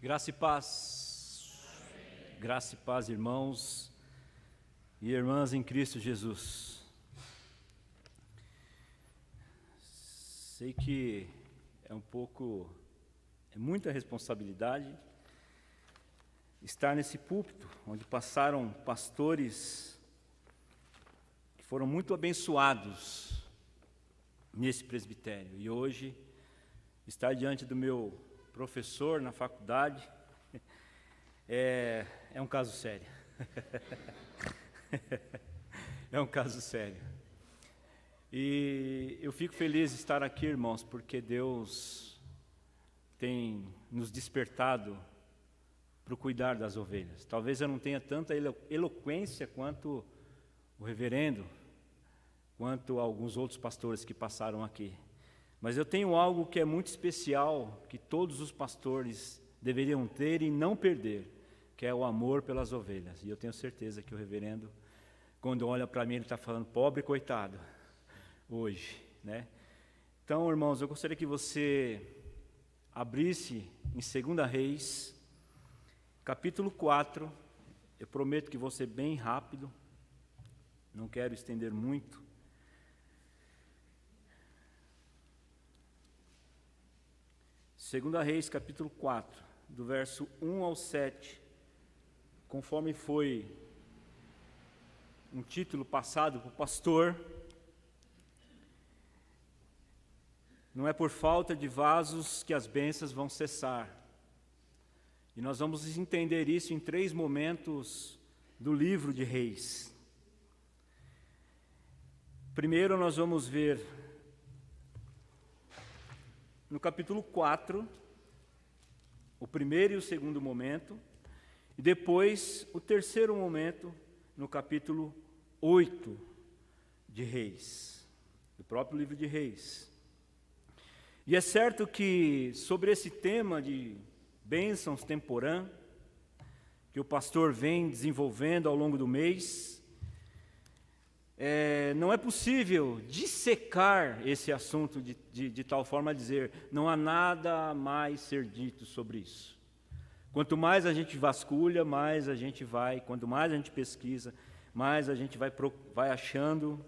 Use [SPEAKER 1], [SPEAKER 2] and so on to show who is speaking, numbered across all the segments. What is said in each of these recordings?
[SPEAKER 1] Graça e paz. Graça e paz, irmãos e irmãs em Cristo Jesus. Sei que é muita responsabilidade estar nesse púlpito, onde passaram pastores que foram muito abençoados nesse presbitério. E hoje, estar diante do meu professor na faculdade é um caso sério. É um caso sério. E eu fico feliz de estar aqui, irmãos, porque Deus tem nos despertado para o cuidar das ovelhas. Talvez eu não tenha tanta eloquência quanto o reverendo, quanto alguns outros pastores que passaram aqui. Mas eu tenho algo que é muito especial, que todos os pastores deveriam ter e não perder, que é o amor pelas ovelhas. E eu tenho certeza que o reverendo, quando olha para mim, ele está falando, pobre coitado, hoje, né? Então, irmãos, eu gostaria que você abrisse em 2 Reis, capítulo 4, eu prometo que vou ser bem rápido, não quero estender muito. 2 Reis, capítulo 4, do verso 1 ao 7, conforme foi um título passado para o pastor, não é por falta de vasos que as bênçãos vão cessar. E nós vamos entender isso em 3 momentos do livro de Reis. Primeiro nós vamos ver no capítulo 4, o primeiro e o segundo momento, e depois o terceiro momento, no capítulo 8 de Reis, do próprio livro de Reis. E é certo que sobre esse tema de bênçãos temporã, que o pastor vem desenvolvendo ao longo do mês, não é possível dissecar esse assunto de tal forma a dizer, não há nada a mais ser dito sobre isso. Quanto mais a gente vasculha, mais a gente vai, quanto mais a gente pesquisa, mais a gente vai achando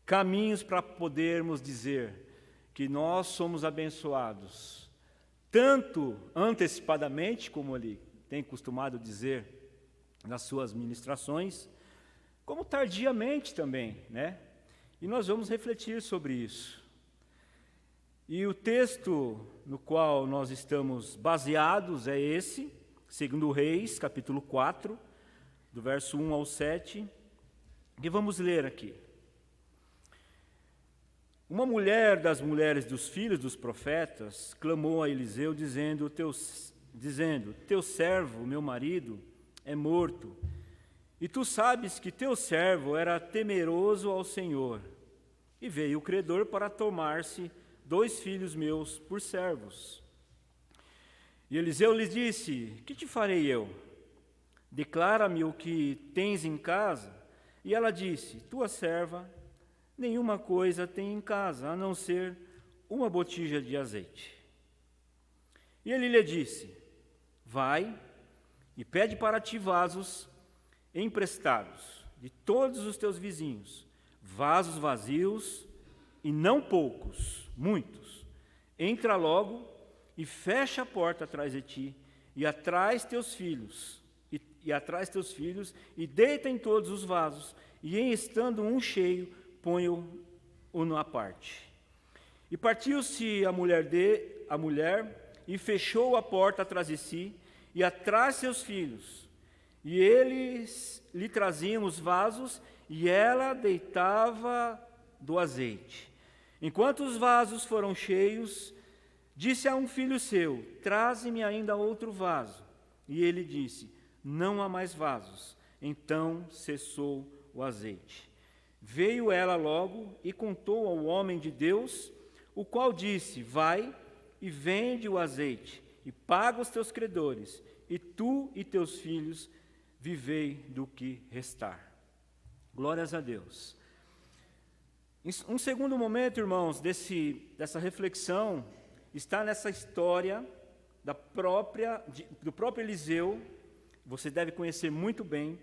[SPEAKER 1] caminhos para podermos dizer que nós somos abençoados, tanto antecipadamente, como ele tem costumado dizer nas suas ministrações, como tardiamente também, né? E nós vamos refletir sobre isso. E o texto no qual nós estamos baseados é esse, 2 Reis, capítulo 4, do verso 1 ao 7, que vamos ler aqui. Uma mulher das mulheres dos filhos dos profetas clamou a Eliseu, dizendo, teu servo, meu marido, é morto, e tu sabes que teu servo era temeroso ao Senhor, e veio o credor para tomar-se 2 filhos meus por servos. E Eliseu lhe disse, que te farei eu? Declara-me o que tens em casa. E ela disse, tua serva nenhuma coisa tem em casa, a não ser uma botija de azeite. E ele lhe disse, vai e pede para ti vasos emprestados de todos os teus vizinhos, vasos vazios e não poucos, muitos. Entra logo e fecha a porta atrás de ti e atrás teus filhos e deita em todos os vasos e em estando um cheio põe-o na parte. E partiu-se a mulher e fechou a porta atrás de si e atrás seus filhos. E eles lhe traziam os vasos, e ela deitava do azeite. Enquanto os vasos foram cheios, disse a um filho seu, traze-me ainda outro vaso. E ele disse, não há mais vasos. Então cessou o azeite. Veio ela logo e contou ao homem de Deus, o qual disse, vai e vende o azeite, e paga os teus credores, e tu e teus filhos vivei do que restar. Glórias a Deus. Um segundo momento, irmãos, dessa reflexão, está nessa história do próprio Eliseu, você deve conhecer muito bem,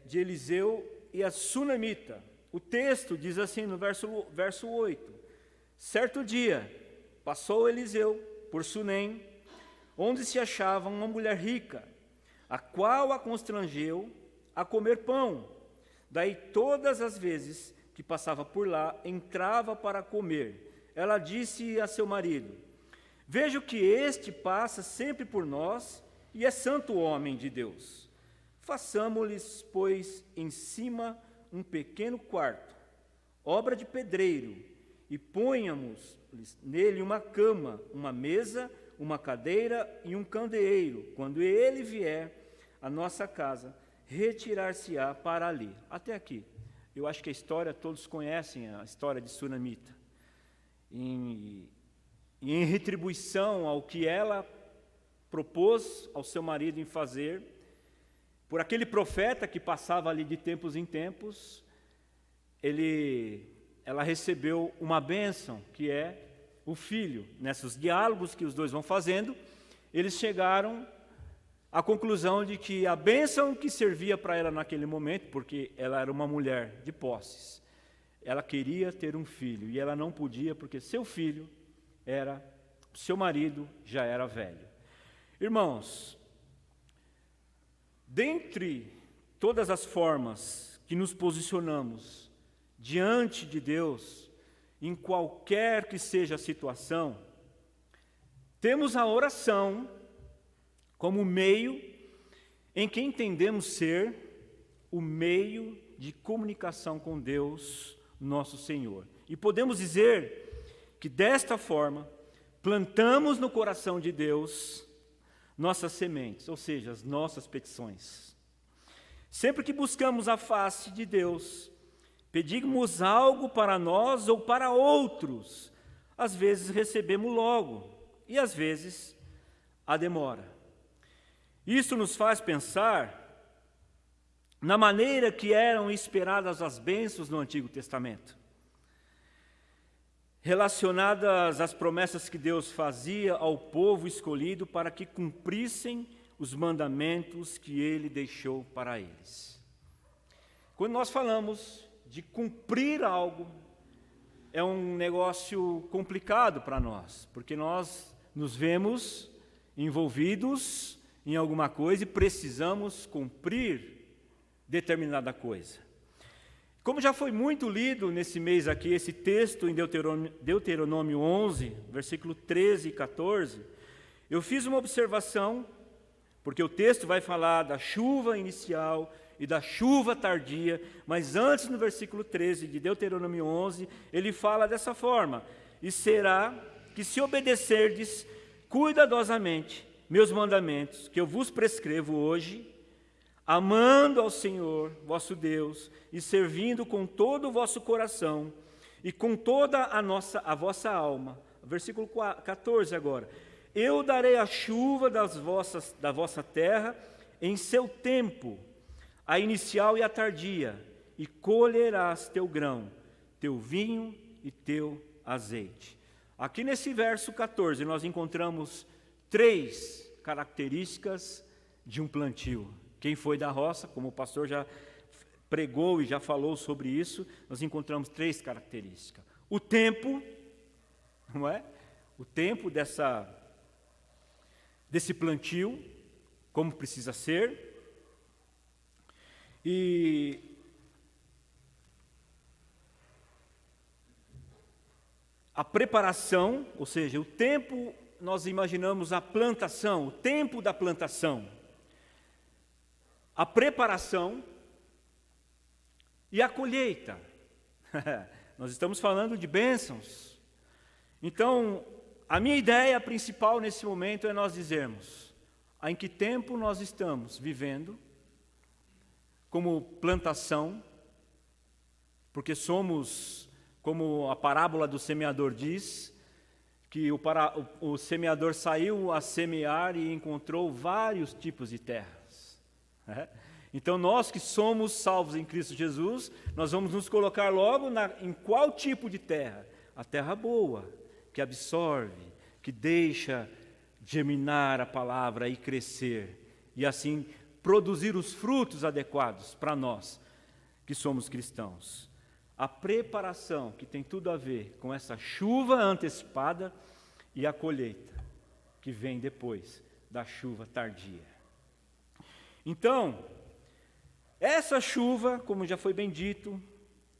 [SPEAKER 1] de Eliseu e a sunamita. O texto diz assim no verso 8: certo dia passou Eliseu por Sunem, onde se achava uma mulher rica, a qual a constrangeu a comer pão. Daí todas as vezes que passava por lá, entrava para comer. Ela disse a seu marido: vejo que este passa sempre por nós e é santo homem de Deus. Façamo-lhes, pois, em cima um pequeno quarto, obra de pedreiro, e ponhamos nele uma cama, uma mesa, uma cadeira e um candeeiro. Quando ele vier à nossa casa, retirar-se-á para ali. Até aqui. Eu acho que a história, todos conhecem a história de Sunamita. E em retribuição ao que ela propôs ao seu marido em fazer, por aquele profeta que passava ali de tempos em tempos, ela recebeu uma bênção, que é o filho. Nesses diálogos que os dois vão fazendo, eles chegaram à conclusão de que a bênção que servia para ela naquele momento, porque ela era uma mulher de posses, ela queria ter um filho, e ela não podia, porque seu marido já era velho. Irmãos, dentre todas as formas que nos posicionamos diante de Deus, em qualquer que seja a situação, temos a oração como meio em que entendemos ser o meio de comunicação com Deus, nosso Senhor. E podemos dizer que desta forma, plantamos no coração de Deus nossas sementes, ou seja, as nossas petições. Sempre que buscamos a face de Deus, pedimos algo para nós ou para outros, às vezes recebemos logo, e às vezes há demora. Isso nos faz pensar na maneira que eram esperadas as bênçãos no Antigo Testamento, relacionadas às promessas que Deus fazia ao povo escolhido para que cumprissem os mandamentos que Ele deixou para eles. Quando nós falamos de cumprir algo, é um negócio complicado para nós, porque nós nos vemos envolvidos em alguma coisa e precisamos cumprir determinada coisa. Como já foi muito lido nesse mês aqui, esse texto em Deuteronômio 11, versículo 13 e 14, eu fiz uma observação, porque o texto vai falar da chuva inicial e da chuva tardia, mas antes, no versículo 13 de Deuteronômio 11, ele fala dessa forma: e será que se obedecerdes cuidadosamente meus mandamentos, que eu vos prescrevo hoje, amando ao Senhor, vosso Deus, e servindo com todo o vosso coração e com toda a vossa alma. Versículo 14 agora. Eu darei a chuva da vossa terra em seu tempo, a inicial e a tardia, e colherás teu grão, teu vinho e teu azeite. Aqui nesse verso 14 nós encontramos 3 características de um plantio. Quem foi da roça, como o pastor já pregou e já falou sobre isso, nós encontramos 3 características. O tempo, não é? O tempo desse plantio, como precisa ser. E a preparação, ou seja, o tempo, nós imaginamos a plantação, o tempo da plantação, a preparação e a colheita. Nós estamos falando de bênçãos. Então, a minha ideia principal nesse momento é nós dizermos em que tempo nós estamos vivendo como plantação, porque somos, como a parábola do semeador diz, que o semeador saiu a semear e encontrou vários tipos de terras. Então nós que somos salvos em Cristo Jesus, nós vamos nos colocar logo em qual tipo de terra? A terra boa, que absorve, que deixa germinar a palavra e crescer, e assim produzir os frutos adequados para nós, que somos cristãos. A preparação, que tem tudo a ver com essa chuva antecipada, e a colheita, que vem depois da chuva tardia. Então, essa chuva, como já foi bem dito,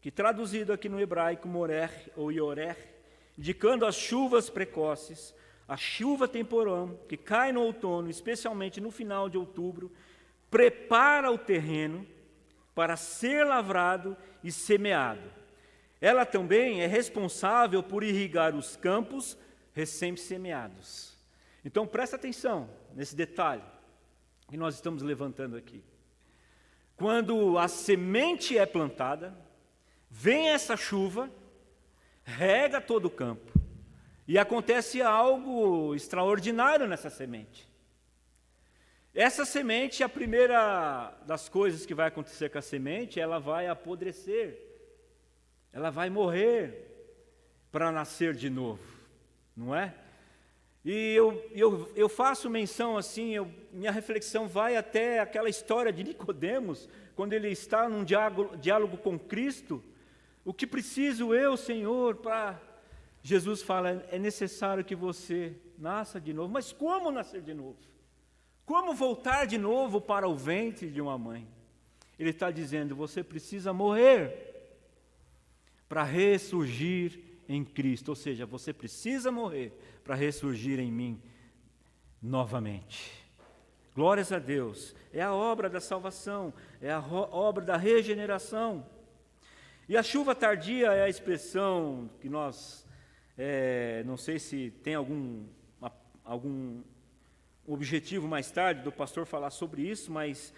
[SPEAKER 1] que traduzido aqui no hebraico, morer ou iorer, indicando as chuvas precoces, a chuva temporã, que cai no outono, especialmente no final de outubro, prepara o terreno para ser lavrado e semeado. Ela também é responsável por irrigar os campos recém-semeados. Então, presta atenção nesse detalhe que nós estamos levantando aqui. Quando a semente é plantada, vem essa chuva, rega todo o campo, e acontece algo extraordinário nessa semente. Essa semente, a primeira das coisas que vai acontecer com a semente, ela vai apodrecer, ela vai morrer para nascer de novo, não é? E eu faço menção assim, minha reflexão vai até aquela história de Nicodemos, quando ele está num diálogo com Cristo. O que preciso eu, Senhor, para... Jesus fala, é necessário que você nasça de novo. Mas como nascer de novo? Como voltar de novo para o ventre de uma mãe? Ele está dizendo, você precisa morrer para ressurgir em Cristo. Ou seja, você precisa morrer para ressurgir em mim novamente. Glórias a Deus. É a obra da salvação, é a obra da regeneração. E a chuva tardia é a expressão que nós, não sei se tem algum objetivo mais tarde do pastor falar sobre isso, mas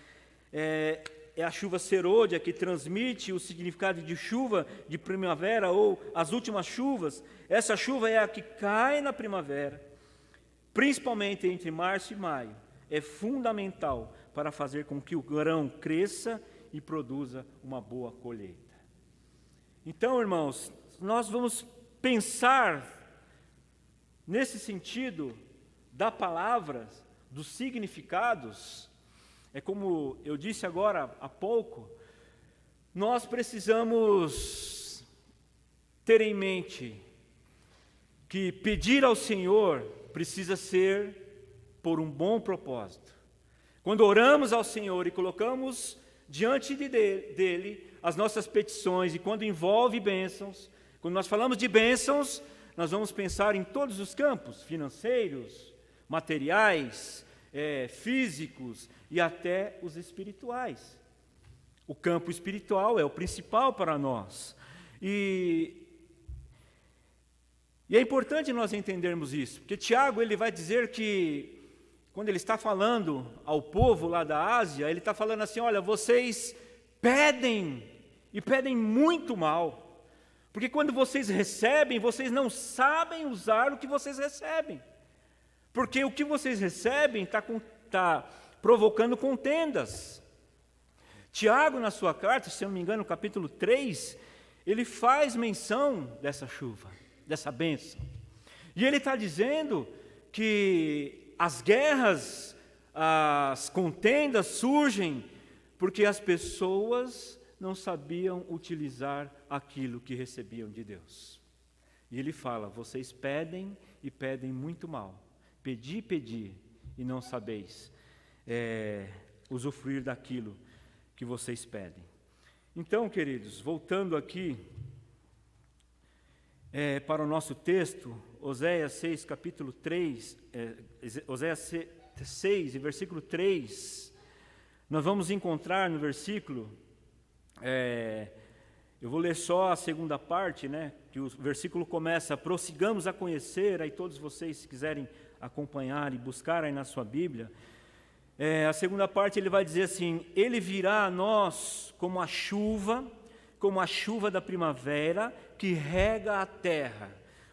[SPEAKER 1] é a chuva serôdia que transmite o significado de chuva de primavera ou as últimas chuvas. Essa chuva é a que cai na primavera, principalmente entre março e maio. É fundamental para fazer com que o grão cresça e produza uma boa colheita. Então, irmãos, nós vamos pensar nesse sentido da palavra, dos significados. É como eu disse agora há pouco, nós precisamos ter em mente que pedir ao Senhor precisa ser por um bom propósito. Quando oramos ao Senhor e colocamos diante dele as nossas petições, e quando envolve bênçãos, quando nós falamos de bênçãos, nós vamos pensar em todos os campos, financeiros, materiais, físicos e até os espirituais. O campo espiritual é o principal para nós. E é importante nós entendermos isso, porque Tiago ele vai dizer que, quando ele está falando ao povo lá da Ásia, ele está falando assim, olha, vocês pedem, e pedem muito mal, porque quando vocês recebem, vocês não sabem usar o que vocês recebem, porque o que vocês recebem está provocando contendas. Tiago, na sua carta, se eu não me engano, no capítulo 3, ele faz menção dessa chuva, dessa bênção, e ele está dizendo que as guerras, as contendas surgem porque as pessoas não sabiam utilizar aquilo que recebiam de Deus. E ele fala, vocês pedem e pedem muito mal. Pedi, e não sabeis usufruir daquilo que vocês pedem. Então, queridos, voltando aqui para o nosso texto, Oséias 6, capítulo 3, Oséias 6, versículo 3, nós vamos encontrar no versículo, eu vou ler só a segunda parte, que o versículo começa, prossigamos a conhecer, aí todos vocês, se quiserem acompanhar e buscar aí na sua Bíblia, a segunda parte ele vai dizer assim, ele virá a nós como a chuva da primavera que rega a terra.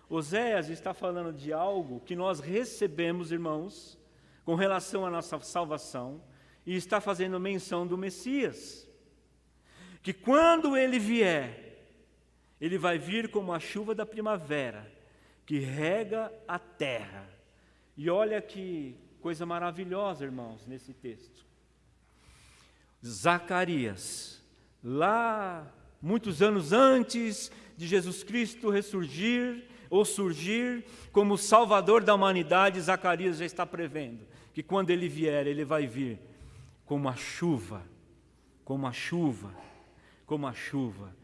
[SPEAKER 1] Oséias está falando de algo que nós recebemos, irmãos, com relação à nossa salvação, e está fazendo menção do Messias, que quando ele vier, ele vai vir como a chuva da primavera, que rega a terra. E olha que coisa maravilhosa, irmãos, nesse texto. Zacarias, lá muitos anos antes de Jesus Cristo ressurgir ou surgir como Salvador da humanidade, Zacarias já está prevendo que quando ele vier, ele vai vir como a chuva, como a chuva, como a chuva.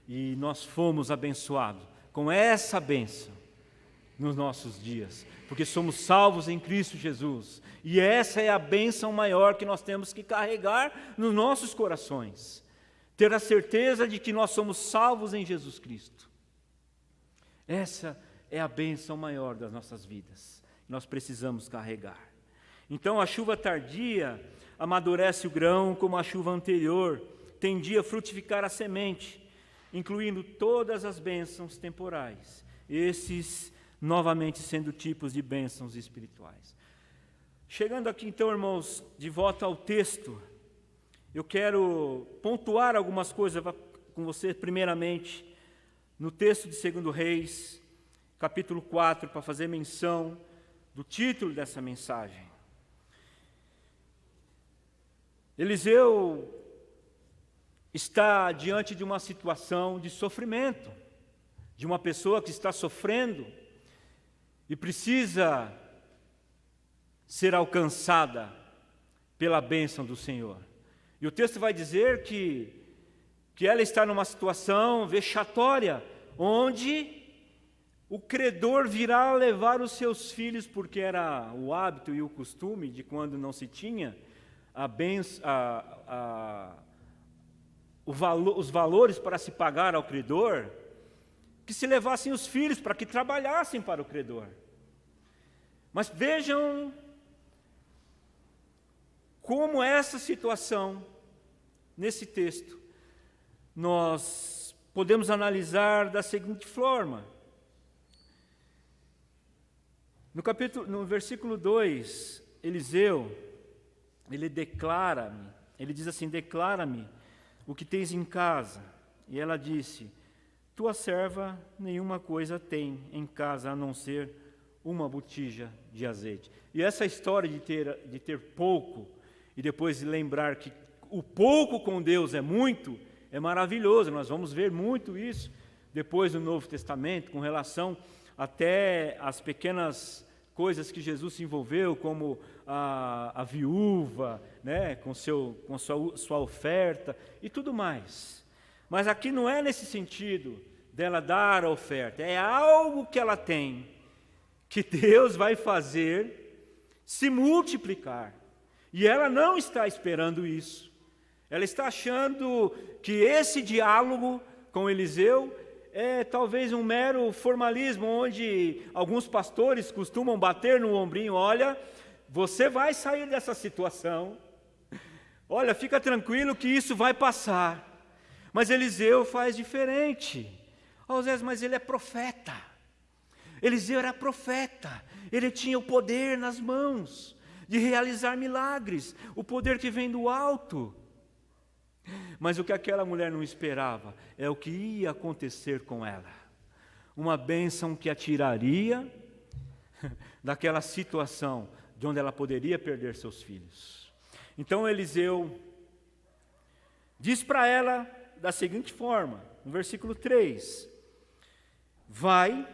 [SPEAKER 1] E nós fomos abençoados com essa bênção nos nossos dias, porque somos salvos em Cristo Jesus. E essa é a bênção maior que nós temos que carregar nos nossos corações. Ter a certeza de que nós somos salvos em Jesus Cristo. Essa é a bênção maior das nossas vidas. Nós precisamos carregar. Então a chuva tardia amadurece o grão como a chuva anterior, tendia a frutificar a semente, incluindo todas as bênçãos temporais. Esses novamente sendo tipos de bênçãos espirituais. Chegando aqui então, irmãos, de volta ao texto, eu quero pontuar algumas coisas com você, primeiramente, no texto de 2 Reis, capítulo 4, para fazer menção do título dessa mensagem. Eliseu está diante de uma situação de sofrimento, de uma pessoa que está sofrendo e precisa ser alcançada pela bênção do Senhor. E o texto vai dizer que ela está numa situação vexatória, onde o credor virá levar os seus filhos, porque era o hábito e o costume de quando não se tinha os valores para se pagar ao credor, que se levassem os filhos para que trabalhassem para o credor. Mas vejam como essa situação, nesse texto, nós podemos analisar da seguinte forma. No versículo 2, Eliseu, ele diz assim: declara-me o que tens em casa. E ela disse: tua serva nenhuma coisa tem em casa a não ser uma botija de azeite. E essa história de ter pouco e depois lembrar que o pouco com Deus é muito, é maravilhoso. Nós vamos ver muito isso depois no Novo Testamento, com relação até às pequenas coisas que Jesus se envolveu, como a viúva, né, com sua oferta e tudo mais. Mas aqui não é nesse sentido dela dar a oferta, é algo que ela tem, que Deus vai fazer se multiplicar. E ela não está esperando isso. Ela está achando que esse diálogo com Eliseu é talvez um mero formalismo, onde alguns pastores costumam bater no ombrinho: olha, você vai sair dessa situação, olha, fica tranquilo que isso vai passar. Mas Eliseu faz diferente. Mas ele é profeta. Eliseu era profeta, ele tinha o poder nas mãos de realizar milagres, o poder que vem do alto. Mas o que aquela mulher não esperava é o que ia acontecer com ela. Uma bênção que a tiraria daquela situação de onde ela poderia perder seus filhos. Então Eliseu diz para ela da seguinte forma, no versículo 3: vai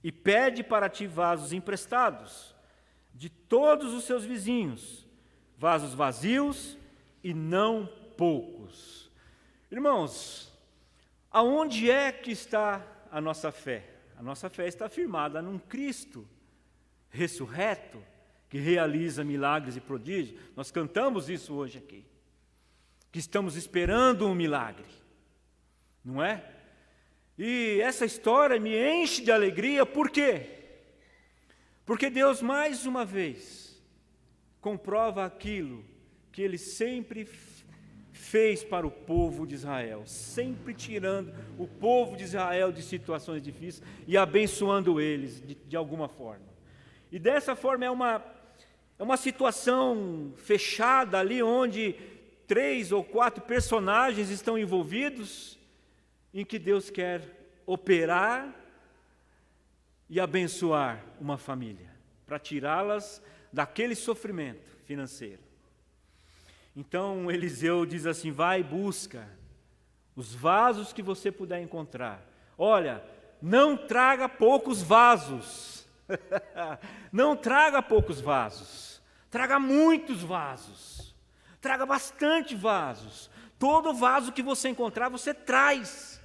[SPEAKER 1] e pede para ti vasos emprestados de todos os seus vizinhos, vasos vazios e não poucos. Irmãos, aonde é que está a nossa fé? A nossa fé está firmada num Cristo ressurreto, que realiza milagres e prodígios. Nós cantamos isso hoje aqui, que estamos esperando um milagre, não é? E essa história me enche de alegria. Por quê? Porque Deus, mais uma vez, comprova aquilo que Ele sempre fez para o povo de Israel, sempre tirando o povo de Israel de situações difíceis e abençoando eles de alguma forma. E dessa forma é uma situação fechada ali, onde 3 ou 4 personagens estão envolvidos, em que Deus quer operar e abençoar uma família, para tirá-las daquele sofrimento financeiro. Então Eliseu diz assim: vai, busca os vasos que você puder encontrar. Olha, não traga poucos vasos. Não traga poucos vasos. Traga muitos vasos. Traga bastante vasos. Todo vaso que você encontrar, você traz.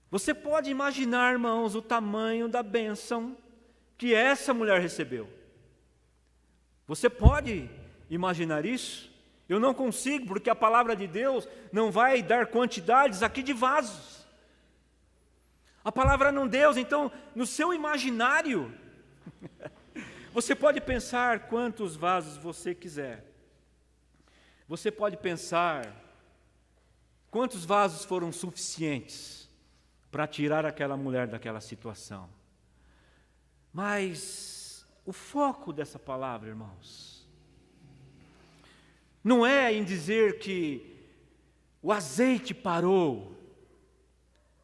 [SPEAKER 1] Você pode imaginar, irmãos, o tamanho da bênção que essa mulher recebeu. Você pode imaginar isso? Eu não consigo, porque a palavra de Deus não vai dar quantidades aqui de vasos. A palavra não Deus, então, no seu imaginário, você pode pensar quantos vasos você quiser. Você pode pensar quantos vasos foram suficientes para tirar aquela mulher daquela situação. Mas o foco dessa palavra, irmãos, não é em dizer que o azeite parou,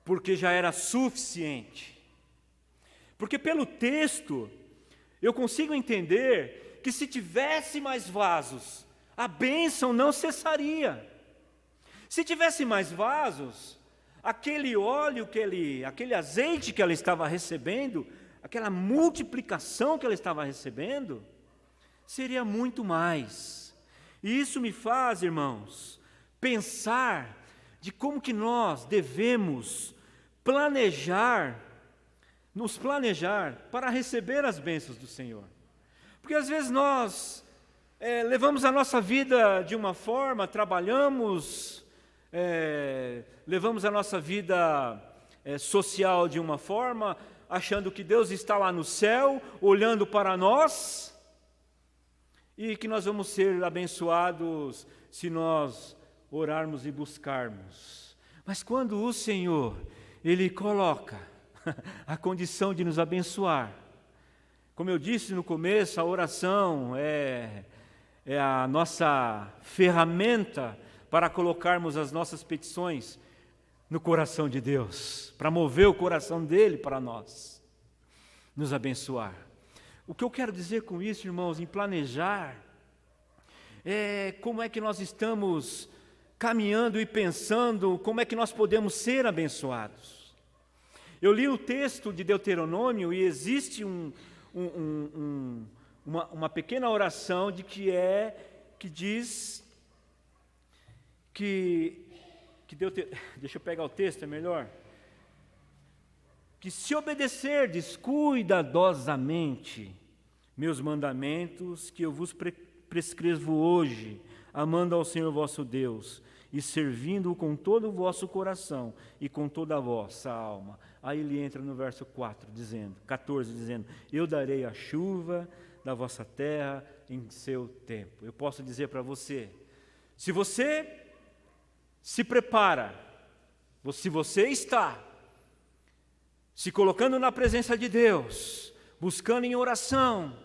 [SPEAKER 1] porque já era suficiente. Porque pelo texto, eu consigo entender que se tivesse mais vasos, a bênção não cessaria. Se tivesse mais vasos, aquele óleo, aquele azeite que ela estava recebendo, aquela multiplicação que ela estava recebendo, seria muito mais. E isso me faz, irmãos, pensar de como que nós devemos nos planejar para receber as bênçãos do Senhor. Porque às vezes nós levamos a nossa vida de uma forma, trabalhamos, levamos a nossa vida social de uma forma, achando que Deus está lá no céu, olhando para nós, e que nós vamos ser abençoados se nós orarmos e buscarmos. Mas quando o Senhor, Ele coloca a condição de nos abençoar, como eu disse no começo, a oração é a nossa ferramenta para colocarmos as nossas petições no coração de Deus, para mover o coração dEle para nós, nos abençoar. O que eu quero dizer com isso, irmãos, em planejar, como é que nós estamos caminhando e pensando, como é que nós podemos ser abençoados. Eu li o texto de Deuteronômio e existe uma pequena oração que diz que deixa eu pegar o texto, é melhor. Que se obedecerdes cuidadosamente meus mandamentos, que eu vos prescrevo hoje, amando ao Senhor vosso Deus, e servindo-o com todo o vosso coração e com toda a vossa alma. Aí ele entra no verso 14, dizendo, eu darei a chuva da vossa terra em seu tempo. Eu posso dizer para você, se você se prepara, se você está se colocando na presença de Deus, buscando em oração,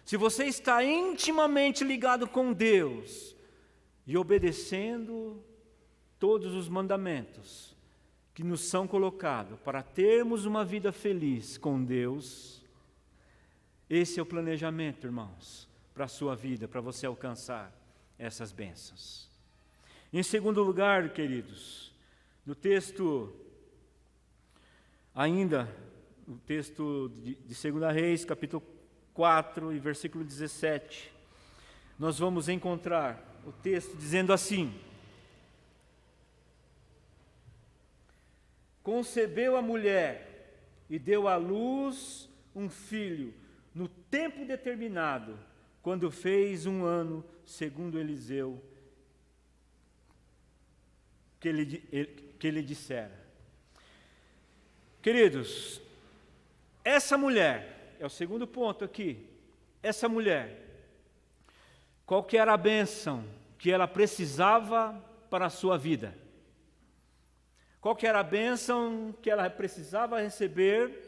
[SPEAKER 1] se você está intimamente ligado com Deus e obedecendo todos os mandamentos que nos são colocados para termos uma vida feliz com Deus, esse é o planejamento, irmãos, para a sua vida, para você alcançar essas bênçãos. Em segundo lugar, queridos, no texto, ainda, o texto de 2 Reis, capítulo 4 e versículo 17, nós vamos encontrar o texto dizendo assim: concebeu a mulher e deu à luz um filho no tempo determinado, quando fez 1 ano, segundo Eliseu, que ele dissera. Queridos, essa mulher, é o segundo ponto aqui, essa mulher, qual que era a bênção que ela precisava para a sua vida? Qual que era a bênção que ela precisava receber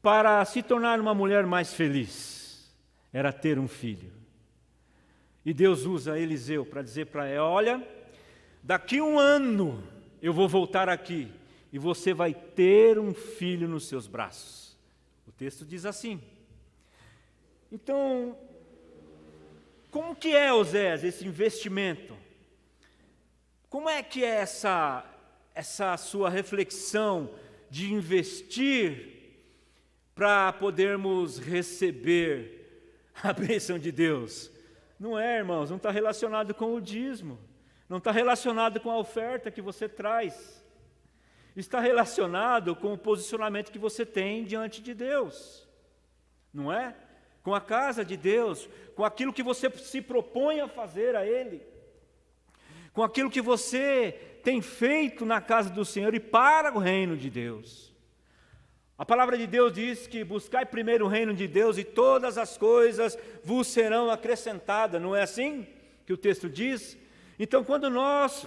[SPEAKER 1] para se tornar uma mulher mais feliz? Era ter um filho. E Deus usa Eliseu para dizer para ela, olha, daqui 1 ano eu vou voltar aqui e você vai ter um filho nos seus braços. O texto diz assim. Então, como que é, Osés, esse investimento? Como é que é essa sua reflexão de investir para podermos receber a bênção de Deus? Não é, irmãos, não está relacionado com o dízimo, não está relacionado com a oferta que você traz, está relacionado com o posicionamento que você tem diante de Deus, não é? Com a casa de Deus, com aquilo que você se propõe a fazer a Ele, com aquilo que você tem feito na casa do Senhor e para o reino de Deus. A palavra de Deus diz que buscai primeiro o reino de Deus e todas as coisas vos serão acrescentadas, não é assim que o texto diz? Então, quando nós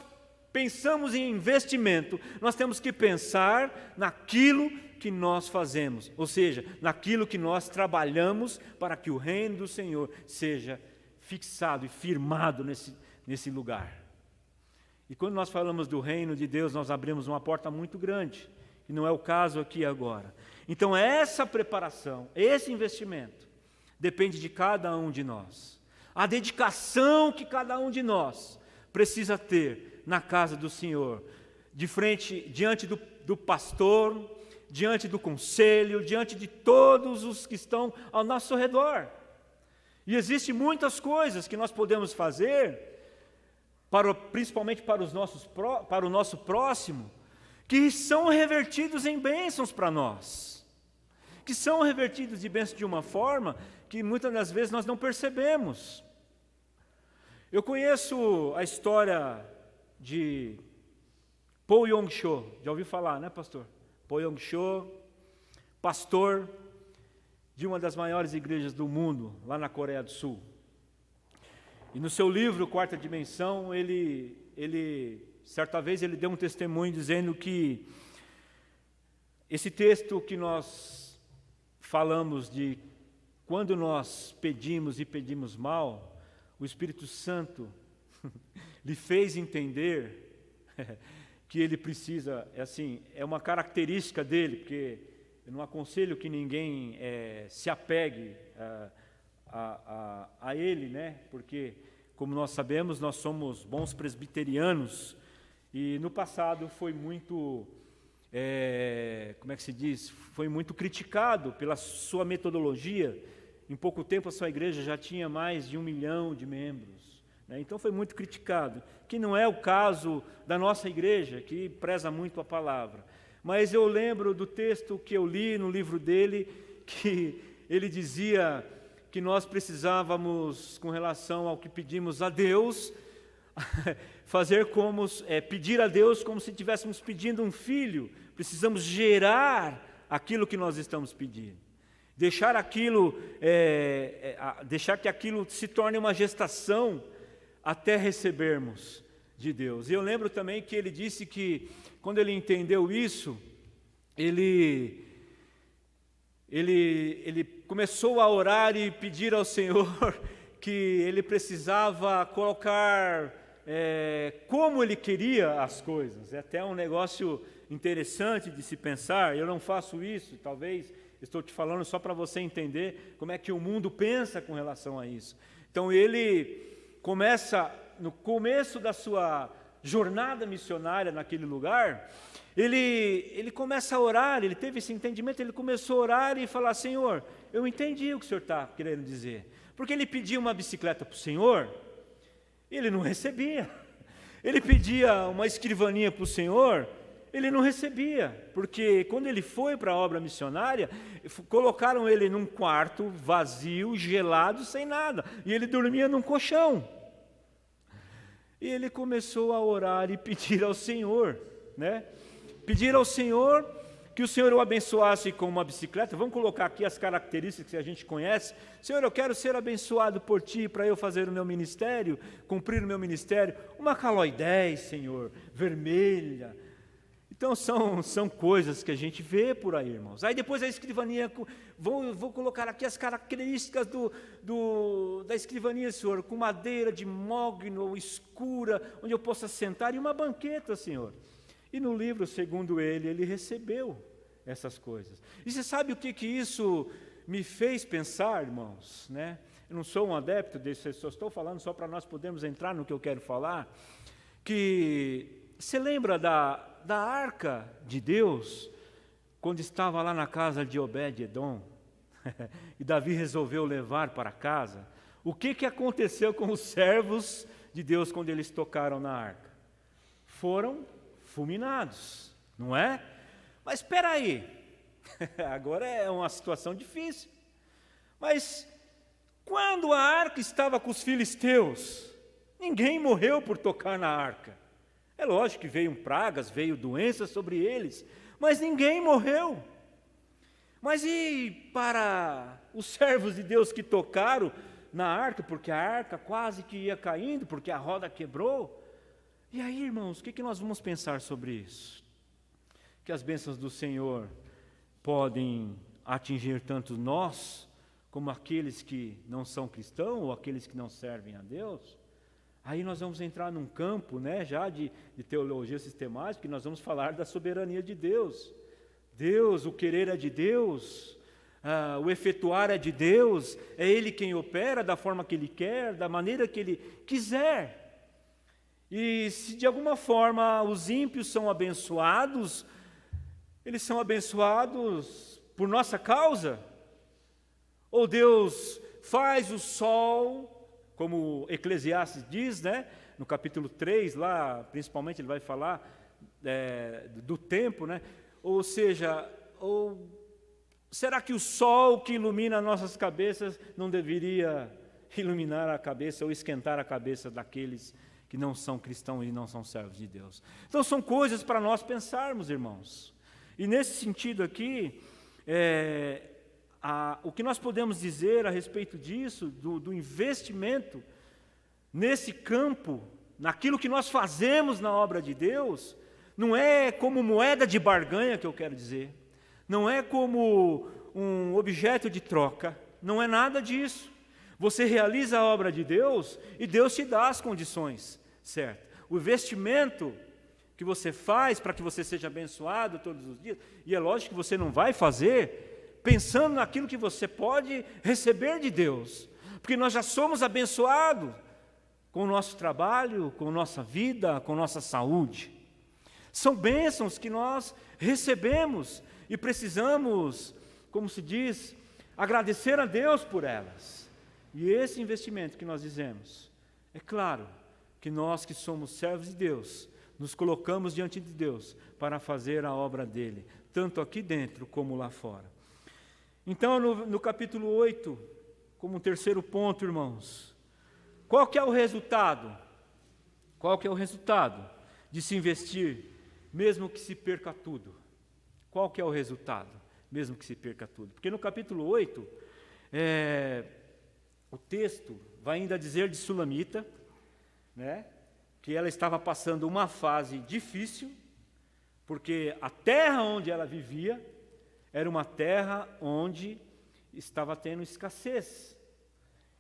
[SPEAKER 1] pensamos em investimento, nós temos que pensar naquilo que nós fazemos, ou seja, naquilo que nós trabalhamos para que o reino do Senhor seja fixado e firmado nesse lugar. E quando nós falamos do reino de Deus, nós abrimos uma porta muito grande, e não é o caso aqui agora. Então essa preparação, esse investimento, depende de cada um de nós. A dedicação que cada um de nós precisa ter na casa do Senhor, diante do pastor, diante do conselho, diante de todos os que estão ao nosso redor. E existem muitas coisas que nós podemos fazer, principalmente para o nosso próximo, que são revertidos em bênçãos para nós, que são revertidos de bênçãos de uma forma que muitas das vezes nós não percebemos. Eu conheço a história de Paul Yong-cho, já ouviu falar, né, pastor? Paul Yong-cho, pastor de uma das maiores igrejas do mundo, lá na Coreia do Sul. E no seu livro, Quarta Dimensão, certa vez ele deu um testemunho dizendo que esse texto que nós falamos de quando nós pedimos e pedimos mal, o Espírito Santo lhe fez entender que ele precisa, é uma característica dele, porque eu não aconselho que ninguém se apegue a ele, né? Porque, como nós sabemos, nós somos bons presbiterianos e no passado foi muito, foi muito criticado pela sua metodologia. Em pouco tempo a sua igreja já tinha mais de 1 milhão de membros, né? Então foi muito criticado, que não é o caso da nossa igreja, que preza muito a palavra. Mas eu lembro do texto que eu li no livro dele, que ele dizia que nós precisávamos, com relação ao que pedimos a Deus, pedir a Deus como se estivéssemos pedindo um filho. Precisamos gerar aquilo que nós estamos pedindo, deixar que aquilo se torne uma gestação até recebermos de Deus. E eu lembro também que ele disse que quando ele entendeu isso, ele começou a orar e pedir ao Senhor que ele precisava colocar como ele queria as coisas. É até um negócio interessante de se pensar. Eu não faço isso, talvez estou te falando só para você entender como é que o mundo pensa com relação a isso. Então ele começa, no começo da sua jornada missionária naquele lugar, ele começa a orar, ele teve esse entendimento, ele começou a orar e falar: Senhor, eu entendi o que o Senhor está querendo dizer. Porque ele pedia uma bicicleta para o Senhor, ele não recebia. Ele pedia uma escrivaninha para o Senhor, ele não recebia. Porque quando ele foi para a obra missionária, colocaram ele num quarto vazio, gelado, sem nada. E ele dormia num colchão. E ele começou a orar e pedir ao Senhor, né? Pedir ao Senhor que o Senhor o abençoasse com uma bicicleta. Vamos colocar aqui as características que a gente conhece. Senhor, eu quero ser abençoado por Ti para eu fazer o meu ministério, cumprir o meu ministério. Uma Caloi 10, Senhor, vermelha. Então são coisas que a gente vê por aí, irmãos. Aí depois a escrivaninha, vou colocar aqui as características da escrivaninha, Senhor, com madeira de mogno escura, onde eu possa sentar, e uma banqueta, Senhor. E no livro, segundo ele recebeu essas coisas. E você sabe o que isso me fez pensar, irmãos, né? Eu não sou um adepto disso, eu só estou falando só para nós podermos entrar no que eu quero falar, que você lembra da arca de Deus, quando estava lá na casa de Obed-edom, e Davi resolveu levar para casa? O que aconteceu com os servos de Deus quando eles tocaram na arca? Foram fulminados, não é? Mas espera aí, agora é uma situação difícil. Mas quando a arca estava com os filisteus, ninguém morreu por tocar na arca. É lógico que veio pragas, veio doenças sobre eles, mas ninguém morreu. Mas e para os servos de Deus que tocaram na arca, porque a arca quase que ia caindo, porque a roda quebrou? E aí, irmãos, o que nós vamos pensar sobre isso? Que as bênçãos do Senhor podem atingir tanto nós, como aqueles que não são cristãos, ou aqueles que não servem a Deus. Aí nós vamos entrar num campo, né, já de teologia sistemática, que nós vamos falar da soberania de Deus. Deus, o querer é de Deus, o efetuar é de Deus, é Ele quem opera da forma que Ele quer, da maneira que Ele quiser. E se de alguma forma os ímpios são abençoados, eles são abençoados por nossa causa? Ou Deus faz o sol, como Eclesiastes diz, né? No capítulo 3, lá, principalmente, ele vai falar do tempo, né? Ou seja, será que o sol que ilumina nossas cabeças não deveria iluminar a cabeça ou esquentar a cabeça daqueles que não são cristãos e não são servos de Deus? Então, são coisas para nós pensarmos, irmãos. E nesse sentido aqui, o que nós podemos dizer a respeito disso, do investimento nesse campo, naquilo que nós fazemos na obra de Deus, não é como moeda de barganha, que eu quero dizer, não é como um objeto de troca, não é nada disso. Você realiza a obra de Deus e Deus te dá as condições certas. O investimento que você faz para que você seja abençoado todos os dias, e é lógico que você não vai fazer pensando naquilo que você pode receber de Deus, porque nós já somos abençoados com o nosso trabalho, com nossa vida, com nossa saúde. São bênçãos que nós recebemos e precisamos, como se diz, agradecer a Deus por elas. E esse investimento que nós dizemos, é claro que nós que somos servos de Deus, nos colocamos diante de Deus para fazer a obra dele, tanto aqui dentro como lá fora. Então, no capítulo 8, como um terceiro ponto, irmãos, qual que é o resultado? Qual que é o resultado de se investir, mesmo que se perca tudo? Qual que é o resultado, mesmo que se perca tudo? Porque no capítulo 8, o texto vai ainda dizer de Sulamita, né, que ela estava passando uma fase difícil, porque a terra onde ela vivia era uma terra onde estava tendo escassez.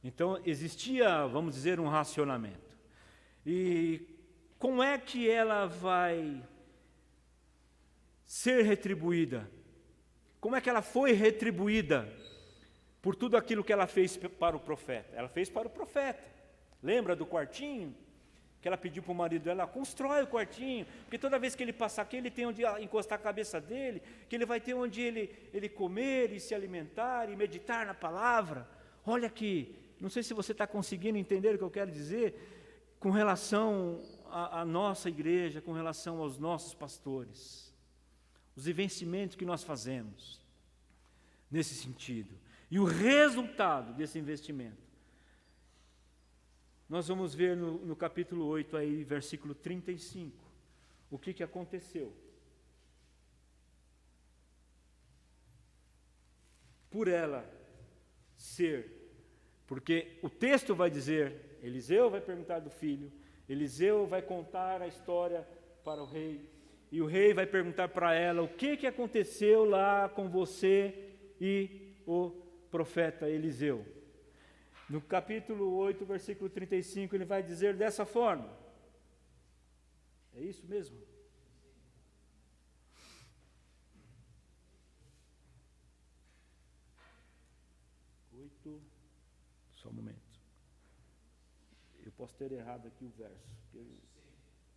[SPEAKER 1] Então, existia, vamos dizer, um racionamento. E como é que ela vai ser retribuída? Como é que ela foi retribuída por tudo aquilo que ela fez para o profeta? Ela fez para o profeta. Lembra do quartinho? Que ela pediu para o marido dela: constrói o quartinho, porque toda vez que ele passar aqui, ele tem onde encostar a cabeça dele, que ele vai ter onde ele comer e se alimentar e meditar na palavra. Olha aqui, não sei se você está conseguindo entender o que eu quero dizer com relação à nossa igreja, com relação aos nossos pastores, os investimentos que nós fazemos nesse sentido. E o resultado desse investimento, nós vamos ver no capítulo 8, aí, versículo 35, o que aconteceu. Por ela ser, porque o texto vai dizer, Eliseu vai perguntar do filho, Eliseu vai contar a história para o rei, e o rei vai perguntar para ela o que aconteceu lá com você e o profeta Eliseu. No capítulo 8, versículo 35, ele vai dizer dessa forma. É isso mesmo? Só um momento. Eu posso ter errado aqui o verso.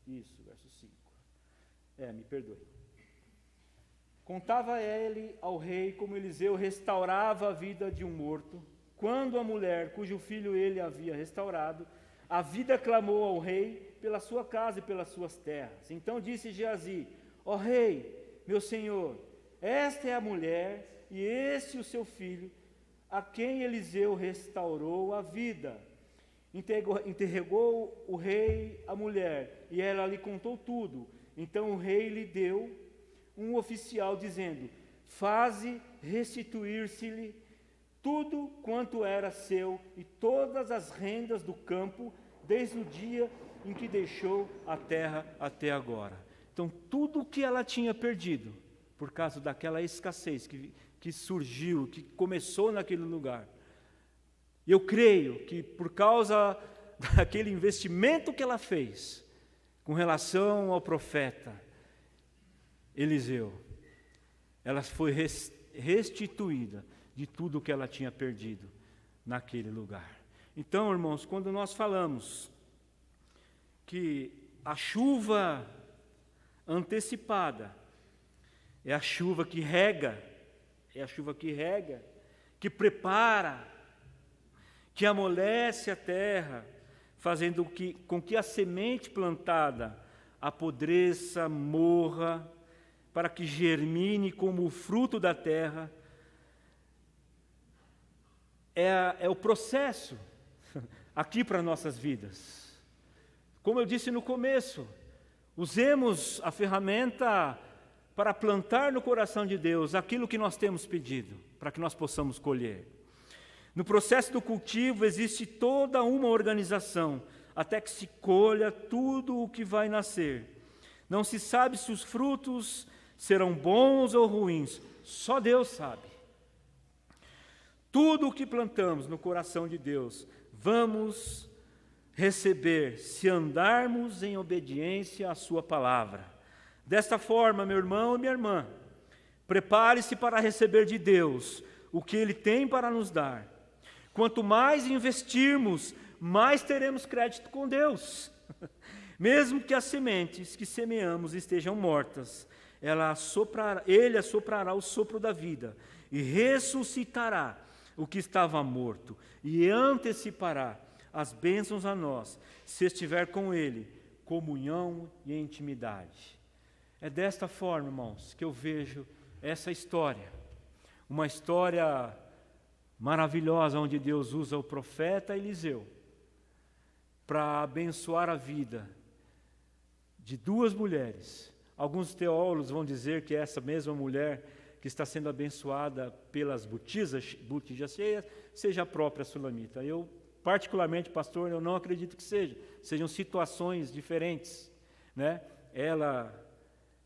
[SPEAKER 1] Isso, verso 5. Me perdoe. Contava ele ao rei como Eliseu restaurava a vida de um morto, quando a mulher, cujo filho ele havia restaurado, a vida clamou ao rei pela sua casa e pelas suas terras. Então disse Geazi: ó rei, meu senhor, esta é a mulher e este o seu filho, a quem Eliseu restaurou a vida. Interrogou o rei a mulher, e ela lhe contou tudo. Então o rei lhe deu um oficial, dizendo: faze restituir-se-lhe tudo quanto era seu, e todas as rendas do campo, desde o dia em que deixou a terra até agora. Então tudo o que ela tinha perdido, por causa daquela escassez que surgiu, que começou naquele lugar, eu creio que por causa daquele investimento que ela fez com relação ao profeta Eliseu, ela foi restituída de tudo o que ela tinha perdido naquele lugar. Então, irmãos, quando nós falamos que a chuva antecipada é a chuva que rega, que prepara, que amolece a terra, fazendo com que a semente plantada apodreça, morra, para que germine como o fruto da terra. É o processo aqui para nossas vidas. Como eu disse no começo, usemos a ferramenta para plantar no coração de Deus aquilo que nós temos pedido, para que nós possamos colher. No processo do cultivo existe toda uma organização, até que se colha tudo o que vai nascer. Não se sabe se os frutos serão bons ou ruins, só Deus sabe. Tudo o que plantamos no coração de Deus, vamos receber se andarmos em obediência à sua palavra. Desta forma, meu irmão e minha irmã, prepare-se para receber de Deus o que Ele tem para nos dar. Quanto mais investirmos, mais teremos crédito com Deus. Mesmo que as sementes que semeamos estejam mortas, Ele assoprará o sopro da vida e ressuscitará o que estava morto e antecipará as bênçãos a nós, se estiver com Ele, comunhão e intimidade. É desta forma, irmãos, que eu vejo essa história, uma história maravilhosa, onde Deus usa o profeta Eliseu para abençoar a vida de duas mulheres. Alguns teólogos vão dizer que essa mesma mulher que está sendo abençoada pelas botijas cheias, seja a própria Sulamita. Eu, particularmente, pastor, eu não acredito que sejam situações diferentes, né?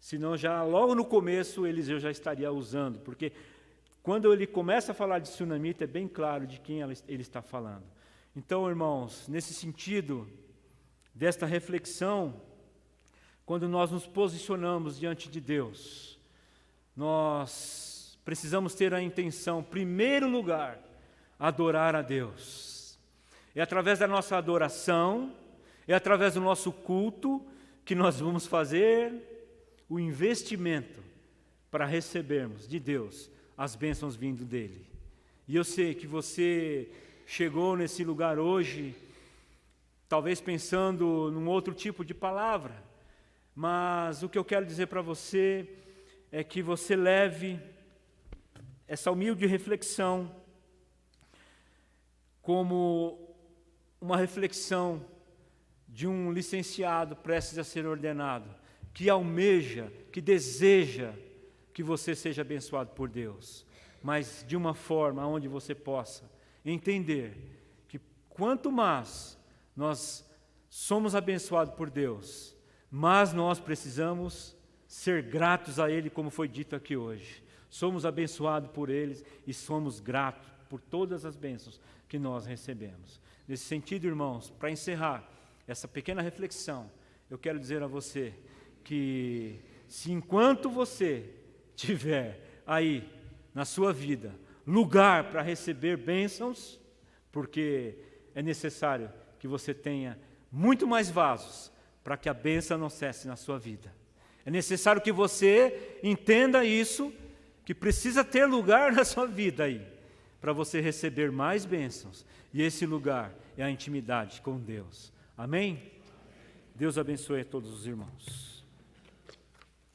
[SPEAKER 1] Senão já logo no começo Eliseu já estaria usando, porque quando ele começa a falar de Sunamita, é bem claro de quem ele está falando. Então, irmãos, nesse sentido, desta reflexão, quando nós nos posicionamos diante de Deus, nós precisamos ter a intenção, em primeiro lugar, adorar a Deus. É através da nossa adoração, é através do nosso culto, que nós vamos fazer o investimento para recebermos de Deus as bênçãos vindo dEle. E eu sei que você chegou nesse lugar hoje, talvez pensando num outro tipo de palavra, mas o que eu quero dizer para você é que você leve essa humilde reflexão como uma reflexão de um licenciado prestes a ser ordenado, que almeja, que deseja que você seja abençoado por Deus, mas de uma forma onde você possa entender que quanto mais nós somos abençoados por Deus, mais nós precisamos ser gratos a Ele, como foi dito aqui hoje. Somos abençoados por Ele e somos gratos por todas as bênçãos que nós recebemos. Nesse sentido, irmãos, para encerrar essa pequena reflexão, eu quero dizer a você que se enquanto você tiver aí na sua vida lugar para receber bênçãos, porque é necessário que você tenha muito mais vasos para que a bênção não cesse na sua vida. É necessário que você entenda isso, que precisa ter lugar na sua vida aí, para você receber mais bênçãos. E esse lugar é a intimidade com Deus. Amém? Deus abençoe a todos os irmãos.